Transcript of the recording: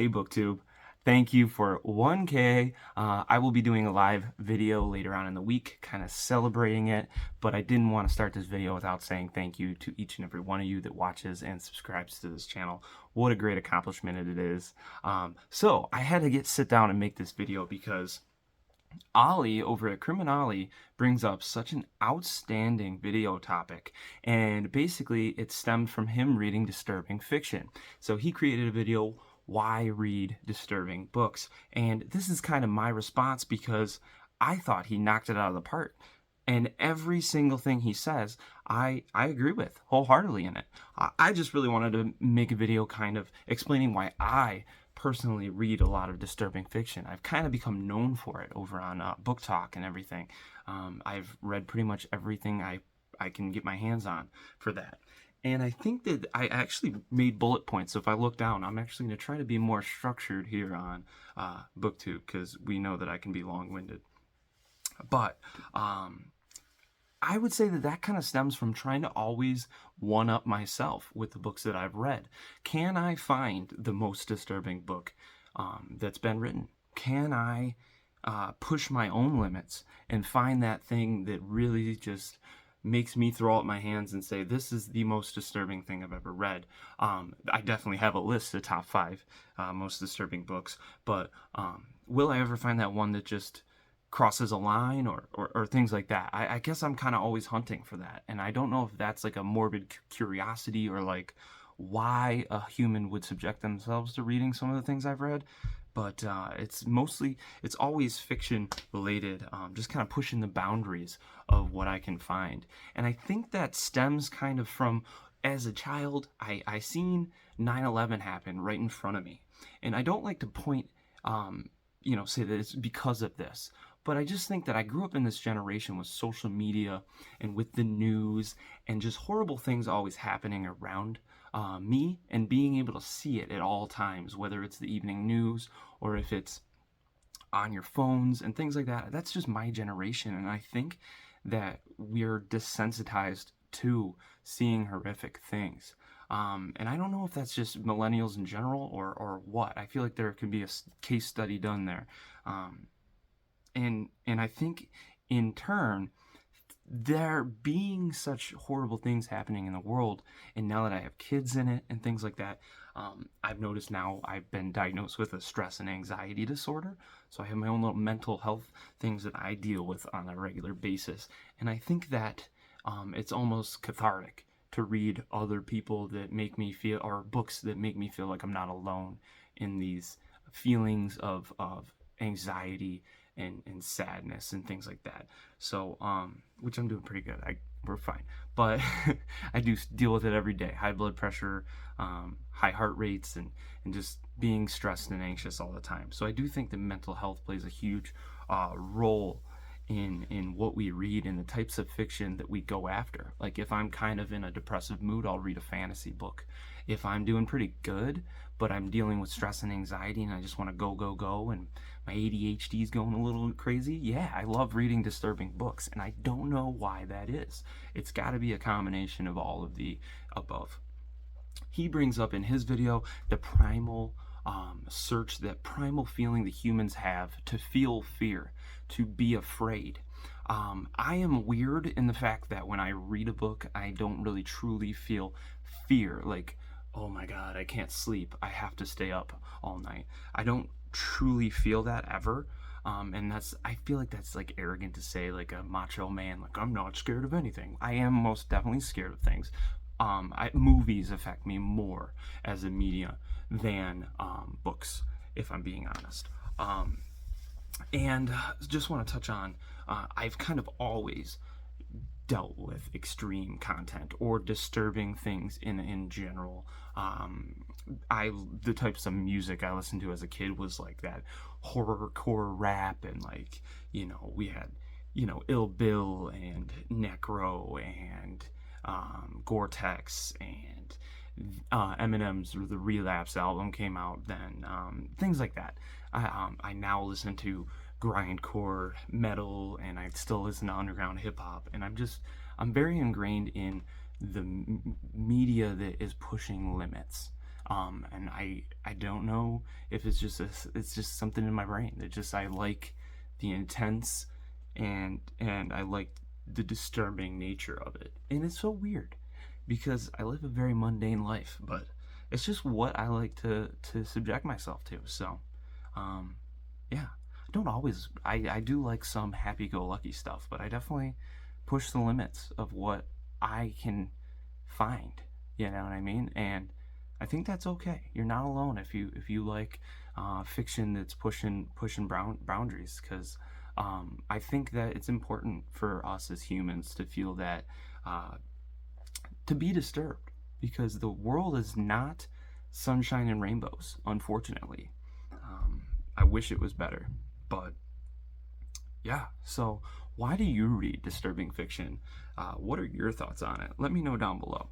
Hey BookTube, thank you for 1K. I will be doing a live video later on in the week, kind of celebrating it, but I didn't want to start this video without saying thank you to each and every one of you that watches and subscribes to this channel. What a great accomplishment it is. So I had to sit down and make this video because Ollie over at Criminali brings up such an outstanding video topic, and basically it stemmed from him reading disturbing fiction. So he created a video, why read disturbing books, and this is kind of my response because I thought he knocked it out of the park. And every single thing he says, I agree with wholeheartedly in it. I just really wanted to make a video kind of explaining why I personally read a lot of disturbing fiction. I've kind of become known for it over on Book Talk and everything. I've read pretty much everything I can get my hands on for that. And I think that I actually made bullet points. So if I look down, I'm actually going to try to be more structured here on BookTube because we know that I can be long-winded. But I would say that that kind of stems from trying to always one-up myself with the books that I've read. Can I find the most disturbing book that's been written? Can I push my own limits and find that thing that really just makes me throw up my hands and say, this is the most disturbing thing I've ever read? I definitely have a list of top 5 most disturbing books, but will I ever find that one that just crosses a line or things like that? I guess I'm kind of always hunting for that, and I don't know if that's like a morbid curiosity or like why a human would subject themselves to reading some of the things I've read, but it's always fiction related, just kind of pushing the boundaries of what I can find. And I think that stems kind of from, as a child, I seen 9/11 happen right in front of me, and I don't like to point say that it's because of this, but I just think that I grew up in this generation with social media and with the news and just horrible things always happening around me, and being able to see it at all times, whether it's the evening news or if it's on your phones and things like that. That's just my generation, and I think that we're desensitized to seeing horrific things. And I don't know if that's just millennials in general or what. I feel like there could be a case study done there. And I think in turn, there being such horrible things happening in the world, and now that I have kids in it and things like that, I've noticed now I've been diagnosed with a stress and anxiety disorder. So I have my own little mental health things that I deal with on a regular basis. And I think that it's almost cathartic to read other people that make me feel, or books that make me feel like I'm not alone in these feelings of anxiety and sadness and things like that. So, which I'm doing pretty good. We're fine. But I do deal with it every day. High blood pressure, high heart rates, and just being stressed and anxious all the time. So I do think that mental health plays a huge role in what we read and the types of fiction that we go after. Like if I'm kind of in a depressive mood, I'll read a fantasy book. If I'm doing pretty good, but I'm dealing with stress and anxiety and I just want to go, and my ADHD is going a little crazy, yeah, I love reading disturbing books, and I don't know why that is. It's got to be a combination of all of the above. He brings up in his video the primal search, that primal feeling that humans have to feel fear, to be afraid. I am weird in the fact that when I read a book, I don't really truly feel fear, like, oh my god, I can't sleep, I have to stay up all night. I don't truly feel that ever. And I feel like that's like arrogant to say, like a macho man, like I'm not scared of anything. I am most definitely scared of things. Movies affect me more as a media than books, if I'm being honest. And just want to touch on, I've kind of always dealt with extreme content or disturbing things in general. The types of music I listened to as a kid was like that horrorcore rap, and like, we had, Ill Bill and Necro and Gore-Tex, and Eminem's The Relapse album came out then, things like that. I now listen to grindcore metal, and I still listen to underground hip hop, and I'm very ingrained in the media that is pushing limits. And I don't know if it's just something in my brain. I like the intense and I like the disturbing nature of it. And it's so weird because I live a very mundane life, but it's just what I like to subject myself to. So, um, yeah, I don't always. I do like some happy-go-lucky stuff, but I definitely push the limits of what I can find. You know what I mean? And I think that's okay. You're not alone if you like fiction that's pushing boundaries, because I think that it's important for us as humans to feel that uh, to be disturbed, because the world is not sunshine and rainbows, unfortunately. I wish it was better, but yeah. So, why do you read disturbing fiction? What are your thoughts on it? Let me know down below.